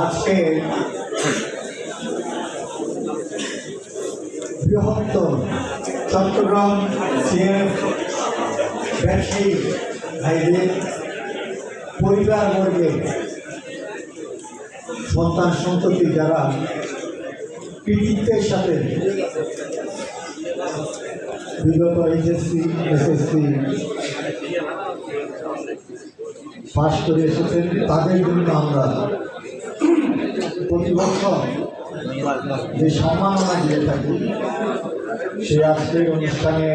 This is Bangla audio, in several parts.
আজকে বৃহত্তর চট্টগ্রাম সিএফ ব্যবসায়ী ভাইদের পরিবারবর্গের সন্তান সন্ততি যারা কৃতিত্বের সাথে বিগত এইচএসসি এসএসসি পাশ করে এসেছেন, তাদের জন্য আমরা প্রতি বছর যে সম্মাননা দিয়ে থাকি, সে আজকের অনুষ্ঠানে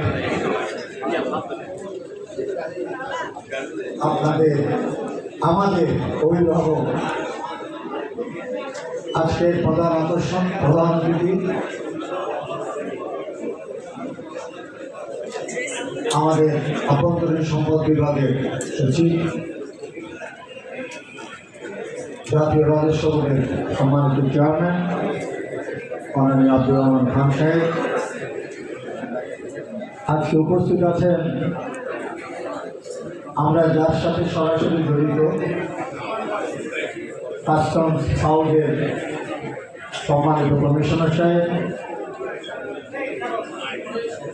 আমাদের অভিভাবক, আজকের প্রধান আকর্ষণ, প্রধান অতিথি আমাদের আভ্যন্তরীণ সম্পদ বিভাগের সচিব, জাতীয় রাজস্ব বোর্ডের সম্মানিত চেয়ারম্যান মাননীয় আব্দুর রহমান খান সাহেব, আজকে উপস্থিত আছেন আমরা যার সাথে সরাসরি জড়িত কাস্টমস হাউসের সম্মানিত কমিশনার সাহেব,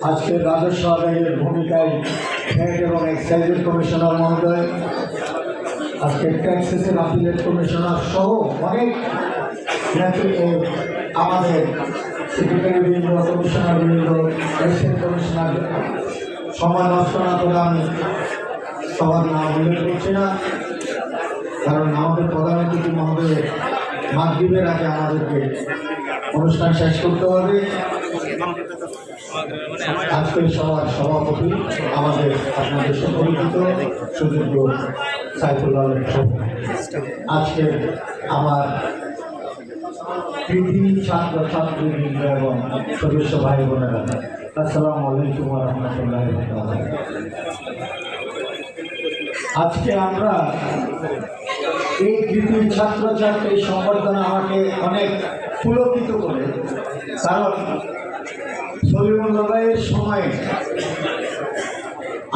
আজকে রাজস্ব আদায়ের ভূমিকায় ভ্যাট এবং এক্সাইজের কমিশনার মহোদয়, আজকে ট্যাক্সেসের আপিলেট কমিশনার সহ অনেক আমাদের সেক্রেটারি বৃন্দ, কমিশনার বৃন্দ, এসিস্ট্যান্ট কমিশনার, সময় নষ্ট না করে আমি সবার নাম উল্লেখ করছি না, কারণ আমাদের প্রধান অতিথি মহোদয় মাগরিবের আগে আমাদেরকে অনুষ্ঠান শেষ করতে হবে। আজকের সভার সভাপতি আমাদের আপনাদের সুপরিচিত সুযোগ্য সাইফুল্লাহ, আজকে আমার কৃতি ছাত্র ছাত্রীবৃন্দ এবং সদস্য ভাই বোনেরা, আসসালামু আলাইকুম ওয়া রাহমাতুল্লাহি ওয়া বারাকাতুহু। আজকে আমরা এই কৃতি ছাত্রছাত্রী সংবর্ধনা আমাকে অনেক পুলকিত করে, কারণ সলিমুল্লাহ ভাইয়ের সময়ে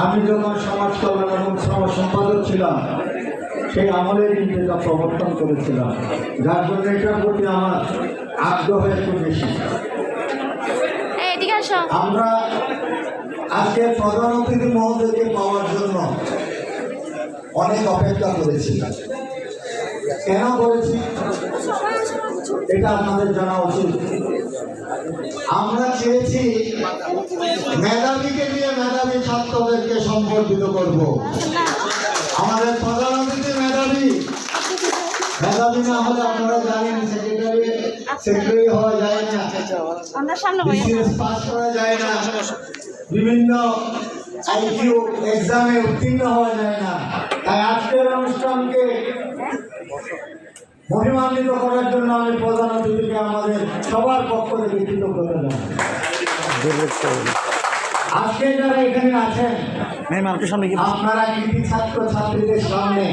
আমি যখন সমাজ কল্যাণ এবং শ্রম সম্পাদক ছিলাম, সেই আমলে কিন্তু এটা প্রবর্তন করেছিলাম, যার জন্য এটার প্রতি আমার আগ্রহ একটু বেশি। আমরা আজকে প্রধান অতিথি মহোদয়কে পাওয়ার জন্য অনেক অপেক্ষা করেছি। কেন করেছি এটা আপনাদের জানা উচিত। আমরা চেয়েছি মেধাবীকে দিয়ে মেধাবী ছাত্রদেরকে সম্বর্ধিত করব। আমাদের প্রধান অতিথি মেধাবী না হলে আপনারা জানেন সেক্রেটারি হওয়া যায় না, বিসিএস পাস করা যায় না, বিভিন্ন আইকিউ এক্সামে উত্তীর্ণ হওয়া যায় না। তাই আজকের অনুষ্ঠানকে মহিমান্বিত করার জন্য আমি প্রধান অতিথিকে আমাদের সবার পক্ষ থেকে কৃতজ্ঞতা জানাই। আজকে যারা এখানে আছেন আপনারা কৃতি ছাত্র ছাত্রীদের সামনে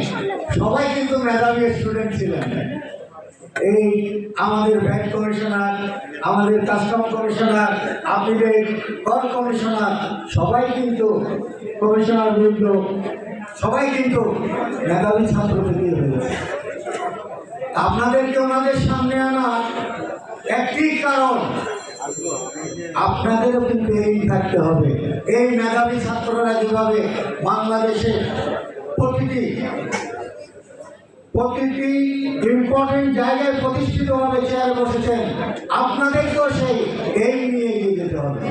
সবাই কিন্তু মেধাবী স্টুডেন্ট ছিলেন। এই আমাদের ব্যাংক কমিশনার, আমাদের কাস্টম কমিশনার, আপিলের কর কমিশনার, সবাই কিন্তু কমিশনার বৃন্দ সবাই কিন্তু মেধাবী ছাত্র থেকে হয়েছে। আপনাদেরকে ওনাদের সামনে আনা একটি কারণ, আপনাদেরও কিন্তু এই থাকতে হবে। এই মেধাবী ছাত্ররা যেভাবে বাংলাদেশে প্রতিটি ইম্পর্টেন্ট জায়গায় প্রতিষ্ঠিতভাবে চেয়ারে বসেছেন, আপনাদেরকেও সেই এই নিয়ে এগিয়ে যেতে হবে।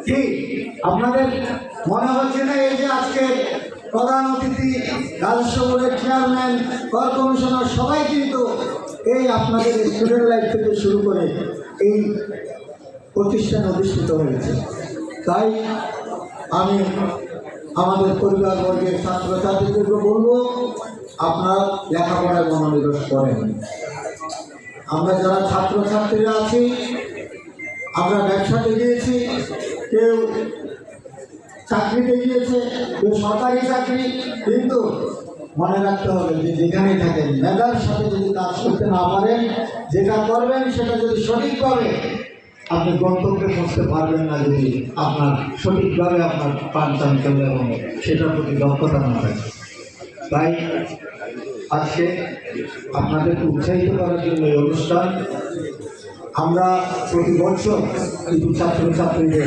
কি আপনাদের মনে হচ্ছে না এই যে আজকে প্রধান অতিথি, রাজস্ব বোর্ডের চেয়ারম্যান, কর কমিশনার সবাই কিন্তু এই আপনাদের স্টুডেন্ট লাইফ থেকে শুরু করে এই প্রতিষ্ঠান অধিষ্ঠিত হয়েছে। তাই আমি আমাদের পরিবারবর্গের ছাত্রছাত্রীদেরকে বলবো, আপনারা লেখাপড়ায় মনোনিবেশ করেন। আমরা যারা ছাত্রছাত্রীরা আছি, আমরা ব্যবসাতে গিয়েছি, কেউ চাকরিতে গিয়েছে, কেউ সরকারি চাকরি, কিন্তু মনে রাখতে হবে যে যেখানেই থাকেন মেধার সাথে যদি কাজ করতে না পারেন, যেটা করবেন সেটা যদি সঠিকভাবে আপনি গন্তব্যে পৌঁছতে পারবেন না, যদি আপনার সঠিকভাবে আপনার পান চান চলে এবং সেটার প্রতি দক্ষতা না থাকে। তাই আজকে আপনাদেরকে উৎসাহিত করার জন্য এই অনুষ্ঠান। আমরা প্রতি বছর কিন্তু ছাত্রছাত্রীদের